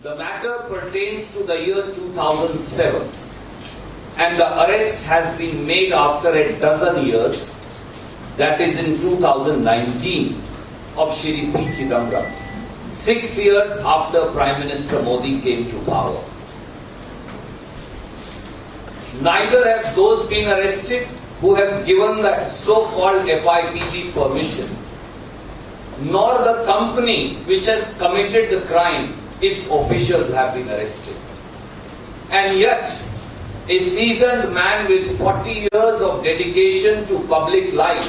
The matter pertains to the year 2007 and the arrest has been made after a dozen years, that is in 2019, of Shri P. Chidambaram, 6 years after Prime Minister Modi came to power. Neither have those been arrested who have given that so-called FIPB permission, nor the company which has committed the crime, its officials have been arrested. And yet, a seasoned man with 40 years of dedication to public life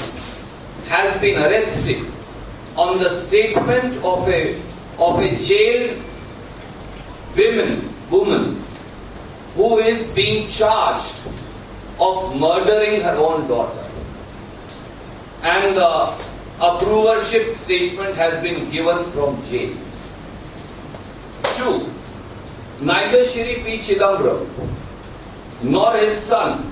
has been arrested on the statement of a jailed woman who is being charged of murdering her own daughter. And the approvership statement has been given from jail. 2. Neither Shri P. Chidambaram nor his son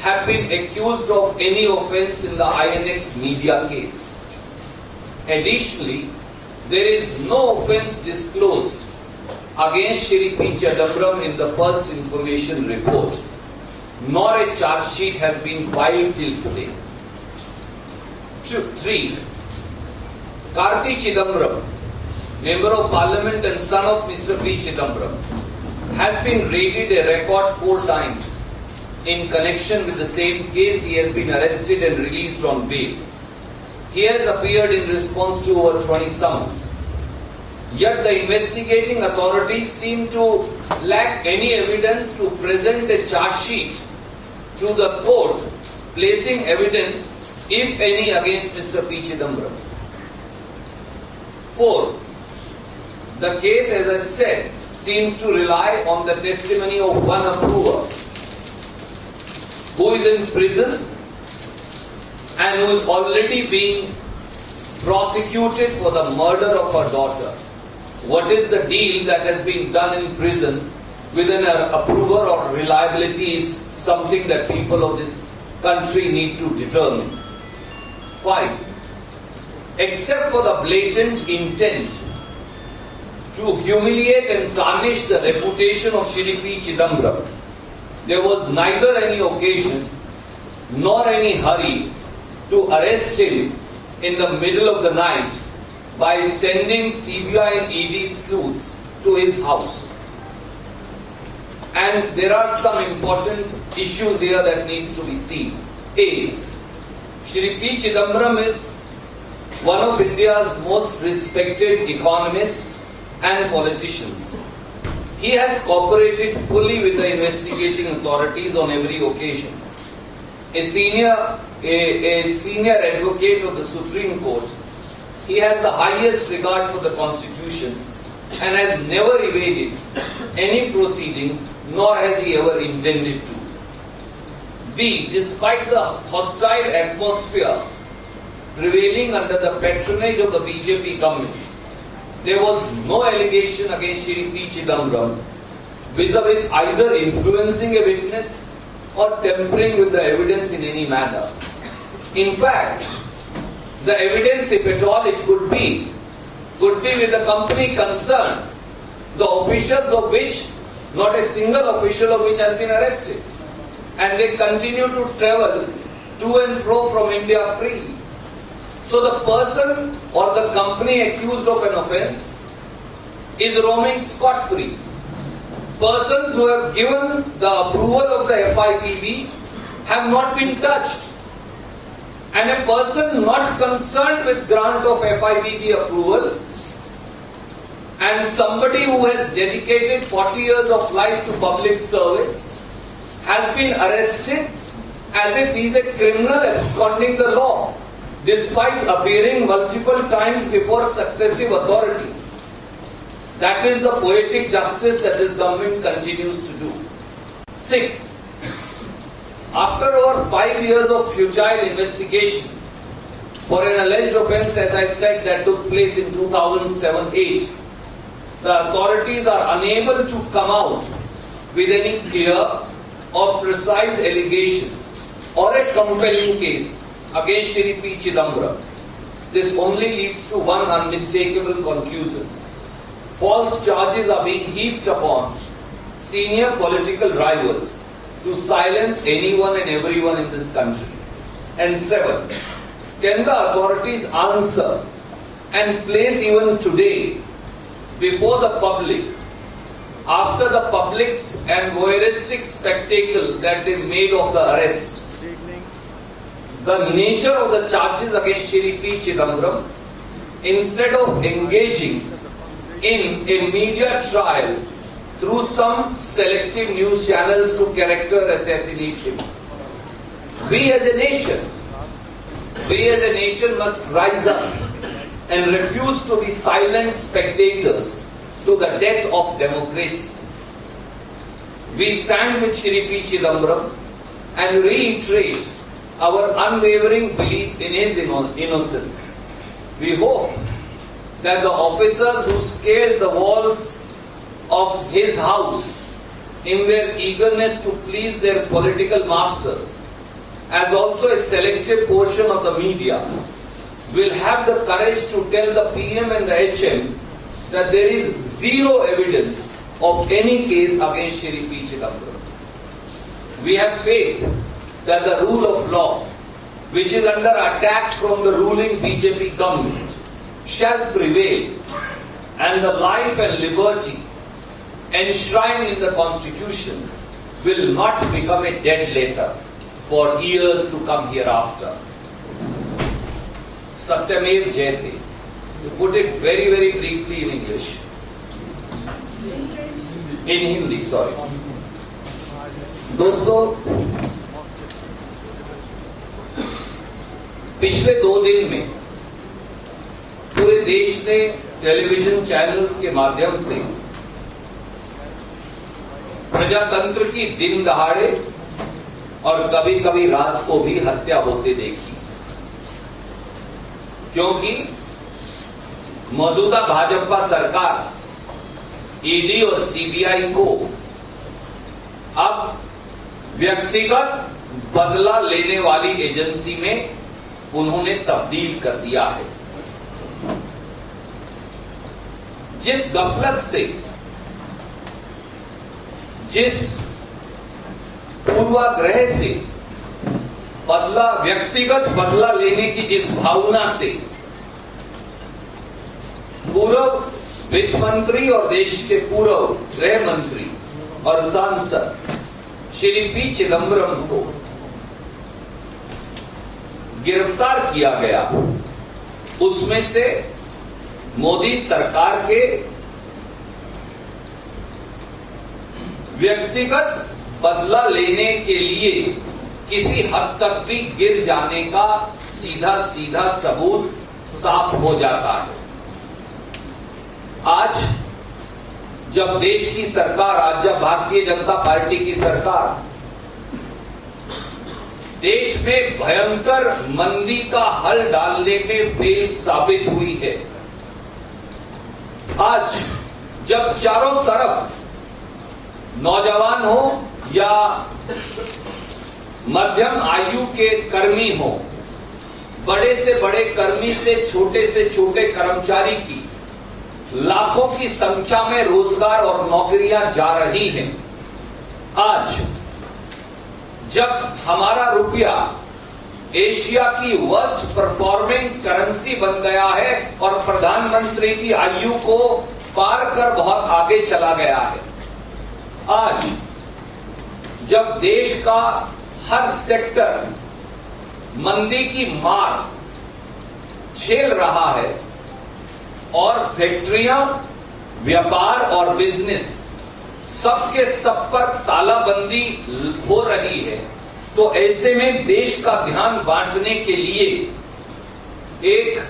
have been accused of any offence in the INX media case. Additionally, there is no offence disclosed against Shri P. Chidambaram in the first information report, nor a charge sheet has been filed till today. 3. Karti Chidambaram, Member of Parliament and son of Mr. P. Chidambaram, has been raided a record 4 times. In connection with the same case, he has been arrested and released on bail. He has appeared in response to over 20 summons. Yet the investigating authorities seem to lack any evidence to present a charge sheet to the court, placing evidence, if any, against Mr. P. Chidambaram. 4. The case, as I said, seems to rely on the testimony of one approver who is in prison and who is already being prosecuted for the murder of her daughter. What is the deal that has been done in prison with an approver or reliability is something that people of this country need to determine. 5. Except for the blatant intent to humiliate and tarnish the reputation of Shri P. Chidambaram, there was neither any occasion nor any hurry to arrest him in the middle of the night by sending CBI and ED sleuths to his house. And there are some important issues here that needs to be seen. A. Shri P. Chidambaram is one of India's most respected economists and politicians. He has cooperated fully with the investigating authorities on every occasion. A senior advocate of the Supreme Court, he has the highest regard for the Constitution and has never evaded any proceeding, nor has he ever intended to. B. Despite the hostile atmosphere prevailing under the patronage of the BJP government, there was no allegation against Shri P. Chidambaram vis-a-vis either influencing a witness or tampering with the evidence in any manner. In fact, the evidence, if at all it could be with the company concerned, the officials of which, not a single official of which has been arrested. And they continue to travel to and fro from India freely. So the person or the company accused of an offence is roaming scot-free. Persons who have given the approval of the FIPB have not been touched. And a person not concerned with grant of FIPB approval and somebody who has dedicated 40 years of life to public service has been arrested as if he is a criminal absconding the law, despite appearing multiple times before successive authorities. That is the poetic justice that this government continues to do. 6. After over 5 years of futile investigation for an alleged offence, as I said, that took place in 2007-8, the authorities are unable to come out with any clear or precise allegation or a compelling case against Shri P. Chidambaram. This only leads to one unmistakable conclusion. false charges are being heaped upon senior political rivals to silence anyone and everyone in this country? And 7, can the authorities answer and place even today before the public, after the public's and voyeuristic spectacle that they made of the arrest, the nature of the charges against Shri P. Chidambaram, instead of engaging in a media trial through some selective news channels to character assassinate him? We as a nation must rise up and refuse to be silent spectators to the death of democracy. We stand with Shri P. Chidambaram and reiterate our unwavering belief in his innocence. We hope that the officers who scaled the walls of his house in their eagerness to please their political masters, as also a selected portion of the media, will have the courage to tell the PM and the HM that there is zero evidence of any case against Shri P. Chidambaram. We have faith that the rule of law, which is under attack from the ruling BJP government, shall prevail, and the life and liberty enshrined in the Constitution will not become a dead letter for years to come hereafter. Satyamev Jayate. To put it very, very briefly in English. In Hindi, sorry. दोस्तों, पिछले 2 दिन में पूरे देश ने television channels के माध्यम से प्रजातंत्र की दिन दहाड़े और कभी कभी रात को भी हत्या होते देखी, क्योंकि मौजूदा भाजपा सरकार ईडी और सीबीआई को अब व्यक्तिगत बदला लेने वाली एजेंसी में उन्होंने तब्दील कर दिया है। जिस गफलत से, जिस पूर्वाग्रह से, व्यक्तिगत बदला लेने की जिस भावना से पूर्व वित्त मंत्री और देश के पूर्व गृह मंत्री और सांसद श्री पी चिदंबरम को गिरफ्तार किया गया, उसमें से मोदी सरकार के व्यक्तिगत बदला लेने के लिए किसी हद तक भी गिर जाने का सीधा सीधा सबूत साफ हो जाता है। आज जब देश की सरकार, आज जब भारतीय जनता पार्टी की सरकार देश में भयंकर मंदी का हल डालने में फेल साबित हुई है, आज जब चारों तरफ नौजवान हो या मध्यम आयु के कर्मी हो, बड़े से बड़े कर्मी से छोटे कर्मचारी की लाखों की संख्या में रोजगार और नौकरियां जा रही हैं, आज जब हमारा रुपया एशिया की वर्स्ट परफॉर्मिंग करेंसी बन गया है और प्रधानमंत्री की आयु को पार कर बहुत आगे चला गया है, आज जब देश का हर सेक्टर मंदी की मार झेल रहा है और फैक्ट्रियां, व्यापार और बिजनेस सबके सब पर तालाबंदी हो रही है, तो ऐसे में देश का ध्यान बांटने के लिए एक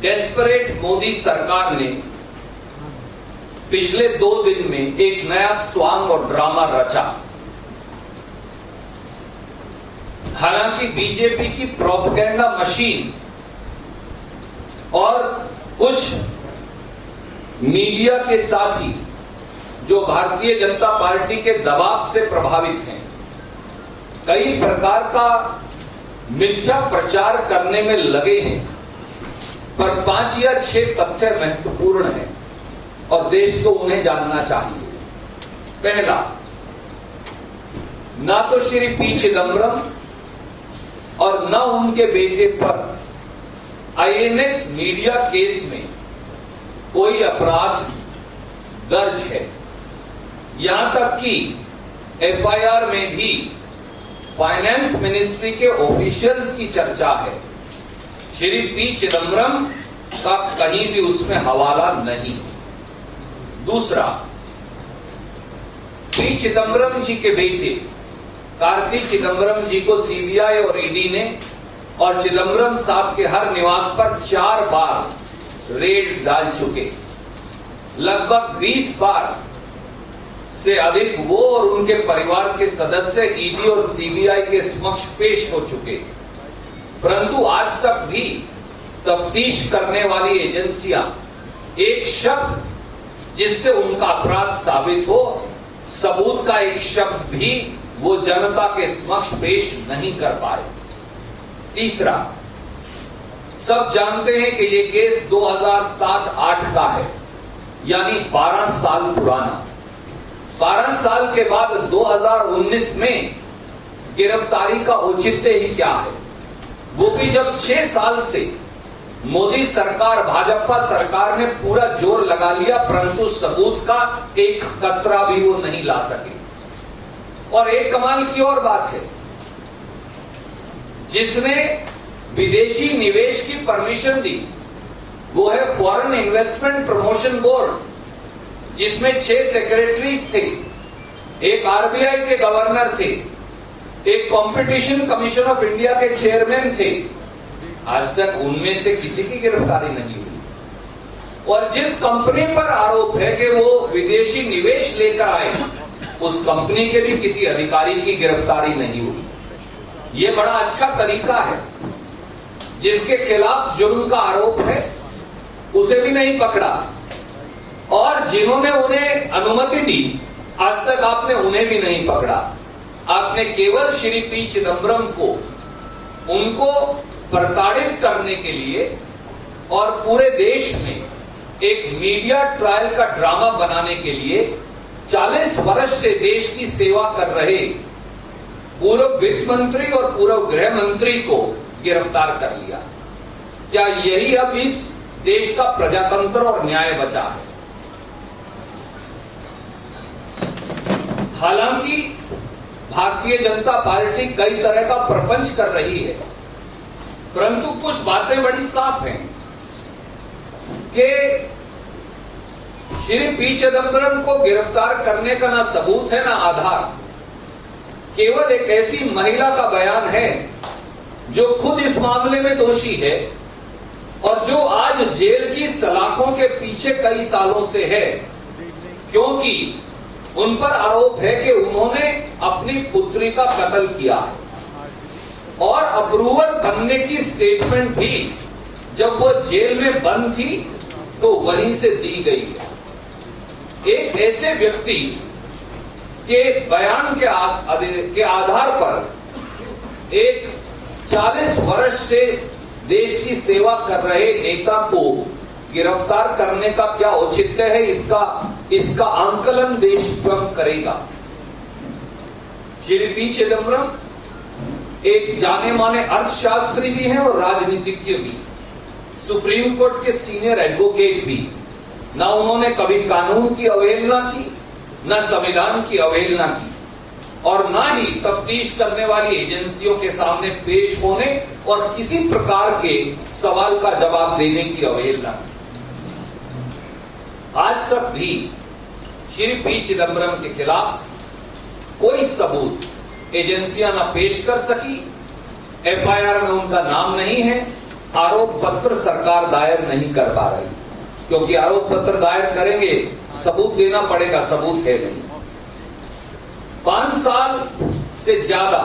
डेस्परेट मोदी सरकार ने पिछले 2 दिन में एक नया स्वांग और ड्रामा रचा। हालांकि बीजेपी की प्रोपेगेंडा मशीन और कुछ मीडिया के साथी जो भारतीय जनता पार्टी के दबाव से प्रभावित हैं, कई प्रकार का मिथ्या प्रचार करने में लगे हैं, पर 5 या 6 तथ्य महत्वपूर्ण हैं। और देश को उन्हें जानना चाहिए। पहला, ना तो श्री पी चिदम्बरम और न उनके बेटे पर आईएनएक्स मीडिया केस में कोई अपराध दर्ज है। यहां तक कि एफआईआर में भी फाइनेंस मिनिस्ट्री के ऑफिशियल्स की चर्चा है। श्री पी चिदम्बरम का कहीं भी उसमें हवाला नहीं। दूसरा, पी चिदम्बरम जी के बेटे कार्ति चिदम्बरम जी को सीबीआई और ईडी ने और चिदम्बरम साहब के हर निवास पर 4 बार रेड डाल चुके। लगभग 20 बार से अधिक वो और उनके परिवार के सदस्य ईडी और सीबीआई के समक्ष पेश हो चुके, परंतु आज तक भी तफ्तीश करने वाली एजेंसियां एक शब्द जिससे उनका अपराध साबित हो, सबूत का एक शब्द भी वो जनता के समक्ष पेश नहीं कर पाए। तीसरा, सब जानते हैं कि ये केस 2007-8 का है, यानी 12 साल पुराना। 12 साल के बाद 2019 में गिरफ्तारी का औचित्य ही क्या है, वो भी जब 6 साल से मोदी सरकार, भाजपा सरकार ने पूरा जोर लगा लिया, परंतु सबूत का एक कतरा भी वो नहीं ला सके। और एक कमाल की और बात है, जिसने विदेशी निवेश की परमिशन दी वो है फॉरेन इन्वेस्टमेंट प्रमोशन बोर्ड, जिसमें 6 सेक्रेटरीज थे, एक आरबीआई के गवर्नर थे, एक कंपटीशन कमीशन ऑफ इंडिया के चेयरमैन थे। आज तक उनमें से किसी की गिरफ्तारी नहीं हुई। और जिस कंपनी पर आरोप है कि वो विदेशी निवेश लेकर आए, उस कंपनी के भी किसी अधिकारी की गिरफ्तारी नहीं हुई। ये बड़ा अच्छा तरीका है, जिसके खिलाफ जुर्म का आरोप है उसे भी नहीं पकड़ा, और जिन्होंने उन्हें अनुमति दी आज तक आपने उन्हें भी नहीं पकड़ा। आपने केवल श्री पी चिदम्बरम को, उनको प्रताड़ित करने के लिए और पूरे देश में एक मीडिया ट्रायल का ड्रामा बनाने के लिए 40 वर्ष से देश की सेवा कर रहे पूर्व वित्त मंत्री और पूर्व गृह मंत्री को गिरफ्तार कर लिया। क्या यही अब इस देश का प्रजातंत्र और न्याय बचा है? हालांकि भारतीय जनता पार्टी कई तरह का प्रपंच कर रही है, परंतु कुछ बातें बड़ी साफ हैं कि श्री पी चिदम्बरम को गिरफ्तार करने का ना सबूत है ना आधार, केवल एक ऐसी महिला का बयान है जो खुद इस मामले में दोषी है और जो आज जेल की सलाखों के पीछे कई सालों से है, क्योंकि उन पर आरोप है कि उन्होंने अपनी पुत्री का कत्ल किया है। और अप्रूवल बनने की स्टेटमेंट भी जब वो जेल में बंद थी तो वहीं से दी गई है। एक ऐसे व्यक्ति के बयान के आधार पर एक 40 वर्ष से देश की सेवा कर रहे नेता को गिरफ्तार करने का क्या औचित्य है, इसका आंकलन देश स्वयं करेगा। श्री पी चिदम्बरम एक जाने माने अर्थशास्त्री भी हैं और राजनीतिज्ञ भी, सुप्रीम कोर्ट के सीनियर एडवोकेट भी। ना उन्होंने कभी कानून की अवहेलना की, न संविधान की अवहेलना की, और ना ही तफ्तीश करने वाली एजेंसियों के सामने पेश होने और किसी प्रकार के सवाल का जवाब देने की अवहेलना की। आज तक भी श्री पी चिदम्बरम के खिलाफ कोई सबूत एजेंसियां न पेश कर सकी, एफआईआर में उनका नाम नहीं है, आरोप पत्र सरकार दायर नहीं कर पा रही, क्योंकि आरोप पत्र दायर करेंगे सबूत देना पड़ेगा, सबूत है नहीं। 5 साल से ज्यादा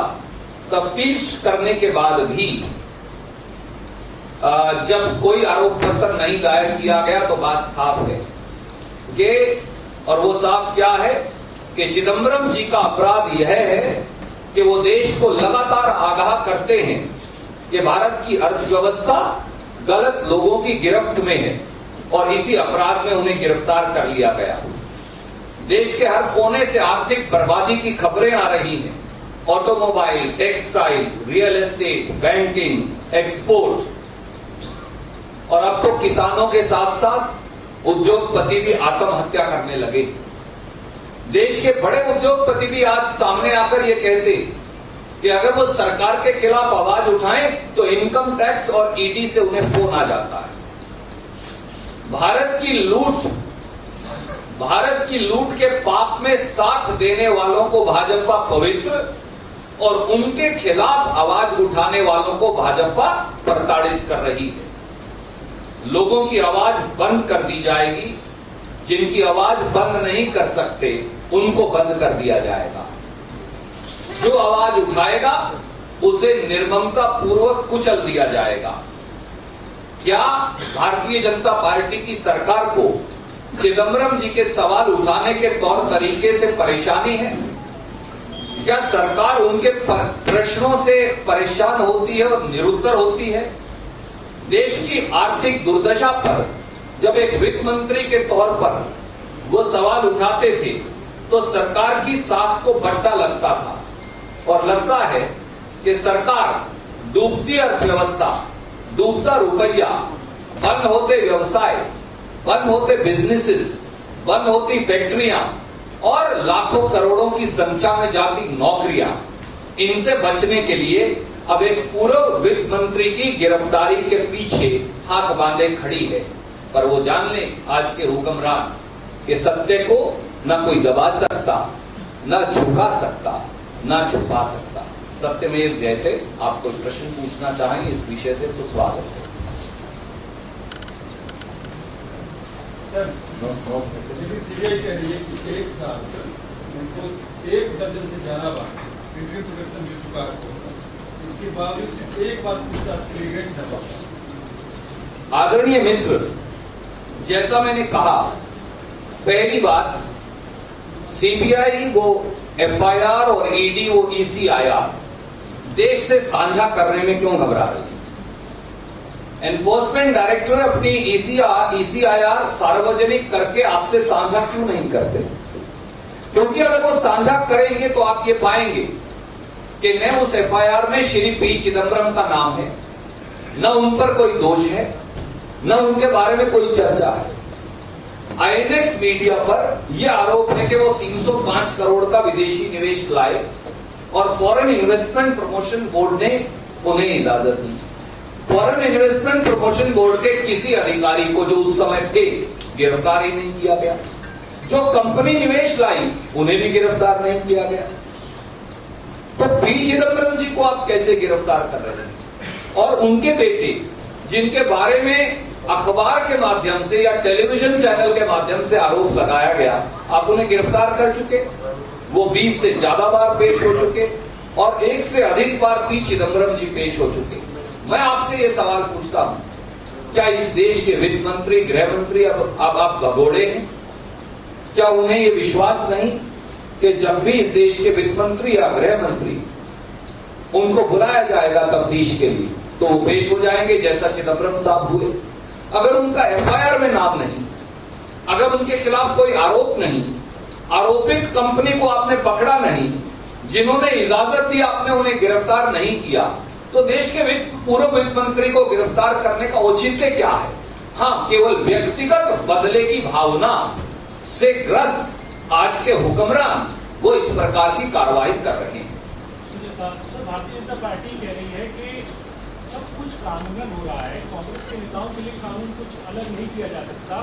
तफ्तीश करने के बाद भी जब कोई आरोप पत्र नहीं दायर किया गया तो बात साफ है कि, और वो साफ क्या है कि चिदम्बरम जी का अपराध यह है कि वो देश को लगातार आगाह करते हैं कि भारत की अर्थव्यवस्था गलत लोगों की गिरफ्त में है और इसी अपराध में उन्हें गिरफ्तार कर लिया गया। देश के हर कोने से आर्थिक बर्बादी की खबरें आ रही हैं। Automobile, textile, real estate, banking, export, और अब तो किसानों के साथ साथ उद्योगपति भी आत्महत्या करने लगे। देश के बड़े उद्योगपति भी आज सामने आकर ये कहते कि अगर वो सरकार के खिलाफ आवाज उठाएं तो इनकम टैक्स और ईडी से उन्हें फोन आ जाता है। भारत की लूट के पाप में साथ देने वालों को भाजपा पवित्र और उनके खिलाफ आवाज उठाने वालों को भाजपा प्रताड़ित कर रही है। लोगों की आवाज बंद कर दी जाएगी। जिनकी आवाज बंद नहीं कर सकते उनको बंद कर दिया जाएगा। जो आवाज उठाएगा उसे निर्ममता पूर्वक कुचल दिया जाएगा। क्या भारतीय जनता पार्टी की सरकार को चिदंबरम जी के सवाल उठाने के तौर तरीके से परेशानी है? क्या सरकार उनके प्रश्नों से परेशान होती है और निरुत्तर होती है? देश की आर्थिक दुर्दशा पर जब एक वित्त मंत्री के तौर पर वो सवाल उठाते थे तो सरकार की साख को बट्टा लगता था, और लगता है कि सरकार डूबती अर्थव्यवस्था, डूबता रुपया, बंद होते व्यवसाय, बंद होते बिजनेसेस, बंद होती फैक्ट्रियां और लाखों करोड़ों की संख्या में जाती नौकरियां, इनसे बचने के लिए अब एक पूर्व वित्त मंत्री की गिरफ्तारी के पीछे हाथ बांधे खड़ी है। पर वो जान ले आज के हुक्मरान के सत्य को न कोई दबा सकता, न झुका सकता, न छुपा सकता। सत्यमेव जयते। आप कोई प्रश्न पूछना चाहें इस विषय से तो स्वागत है। सर, सीबीआई कह रही है कि 1 साल उनको 1 दर्जन से ज्यादा बार वीडियो प्रोडक्शन मिल चुका है। इसके बावजूद एक बार पूछताछ के लिए गए। आदरणीय मित्र, जैसा मैंने कहा, पहली बात, सीबीआई वो एफआईआर और ईडी वो ईसीआईआर देश से साझा करने में क्यों घबरा रही है? एनफोर्समेंट डायरेक्टर अपनी ईसीआईआर सार्वजनिक करके आपसे साझा क्यों नहीं करते? क्योंकि अगर वो साझा करेंगे तो आप ये पाएंगे कि न उस एफआईआर में श्री पी चिदंबरम का नाम है, न उन पर कोई दोष है, न उनके बारे में कोई चर्चा है। आईएनएक्स मीडिया पर यह आरोप है कि वो 305 करोड़ का विदेशी निवेश लाए और फॉरेन इन्वेस्टमेंट प्रमोशन बोर्ड ने उन्हें इजाजत दी। फॉरेन इन्वेस्टमेंट प्रमोशन बोर्ड के किसी अधिकारी को जो उस समय थे गिरफ्तार ही नहीं किया गया। जो कंपनी निवेश लाई उन्हें भी गिरफ्तार नहीं किया गया। तो पी चिदंबरम जी को आप कैसे गिरफ्तार कर रहे हैं? और उनके बेटे जिनके बारे में अखबार के माध्यम से या टेलीविजन चैनल के माध्यम से आरोप लगाया गया, आप उन्हें गिरफ्तार कर चुके। वो 20 से ज्यादा बार पेश हो चुके और 1 से अधिक बार पी चिदंबरम जी पेश हो चुके। मैं आपसे ये सवाल पूछता हूं, क्या इस देश के वित्त मंत्री, गृह मंत्री अब आप भगोड़े हैं? क्या उन्हें ये विश्वास नहीं कि जब भी इस देश के वित्त मंत्री या गृह मंत्री उनको बुलाया जाएगा तफ्तीश के लिए तो वो पेश हो जाएंगे, जैसा चिदंबरम साहब हुए? अगर उनका एफआईआर में नाम नहीं, अगर उनके खिलाफ कोई आरोप नहीं, आरोपित कंपनी को आपने पकड़ा नहीं, जिन्होंने इजाजत दी आपने उन्हें गिरफ्तार नहीं किया, तो देश के पूर्व वित्त मंत्री को गिरफ्तार करने का औचित्य क्या है? हाँ, केवल व्यक्तिगत बदले की भावना से ग्रस्त आज के हुक्मरान वो इस प्रकार की कार्रवाई कर रहे हैं। भारतीय जनता पार्टी कह रही है कि सब कुछ कानूनन हो रहा है, कांग्रेस के नेताओं के लिए कानून कुछ अलग नहीं किया जा सकता।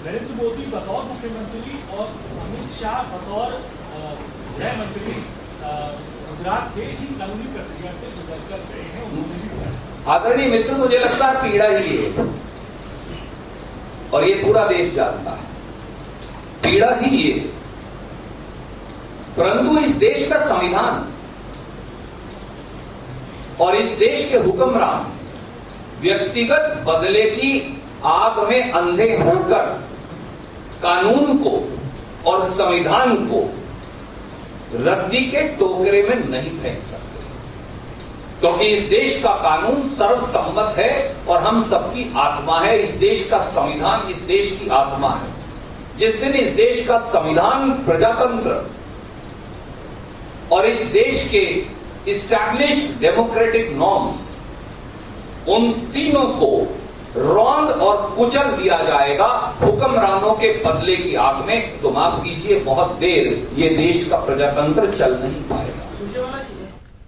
नरेंद्र मोदी बतौर मुख्यमंत्री और अमित शाह बतौर गृह मंत्री गुजरात के इसी कानूनी प्रक्रिया से गुजर कर गए हैं, उन्होंने भी किया। आदरणीय मित्र, मुझे लगता है पीड़ा ही है और ये पूरा देश जानता है, पीड़ा ही ये। परंतु इस देश का संविधान और इस देश के हुक्मरान व्यक्तिगत बदले की आग में अंधे होकर कानून को और संविधान को रद्दी के टोकरे में नहीं फेंक सकते। क्योंकि इस देश का कानून सर्वसम्मत है और हम सबकी आत्मा है। इस देश का संविधान इस देश की आत्मा है। जिस दिन इस देश का संविधान, प्रजातंत्र और इस देश के इस्टैब्लिश्ड डेमोक्रेटिक नॉर्म्स, उन तीनों को रौंद और कुचल दिया जाएगा हुक्मरानों के बदले की आग में, तो माफ कीजिए, बहुत देर ये देश का प्रजातंत्र चल नहीं पाएगा।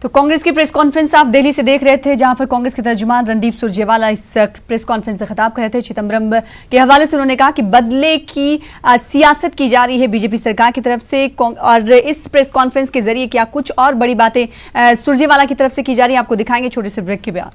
तो कांग्रेस की प्रेस कॉन्फ्रेंस आप दिल्ली से देख रहे थे, जहां पर कांग्रेस के तर्जुमान रणदीप सुरजेवाला इस प्रेस कॉन्फ्रेंस से खिताब कर रहे थे। चिदंबरम के हवाले से उन्होंने कहा कि बदले की सियासत की जा रही है बीजेपी सरकार की तरफ से, और इस प्रेस कॉन्फ्रेंस के जरिए क्या कुछ और बड़ी बातें सुरजेवाला की तरफ से की जा रही है, आपको दिखाएंगे छोटे से ब्रेक के बाद।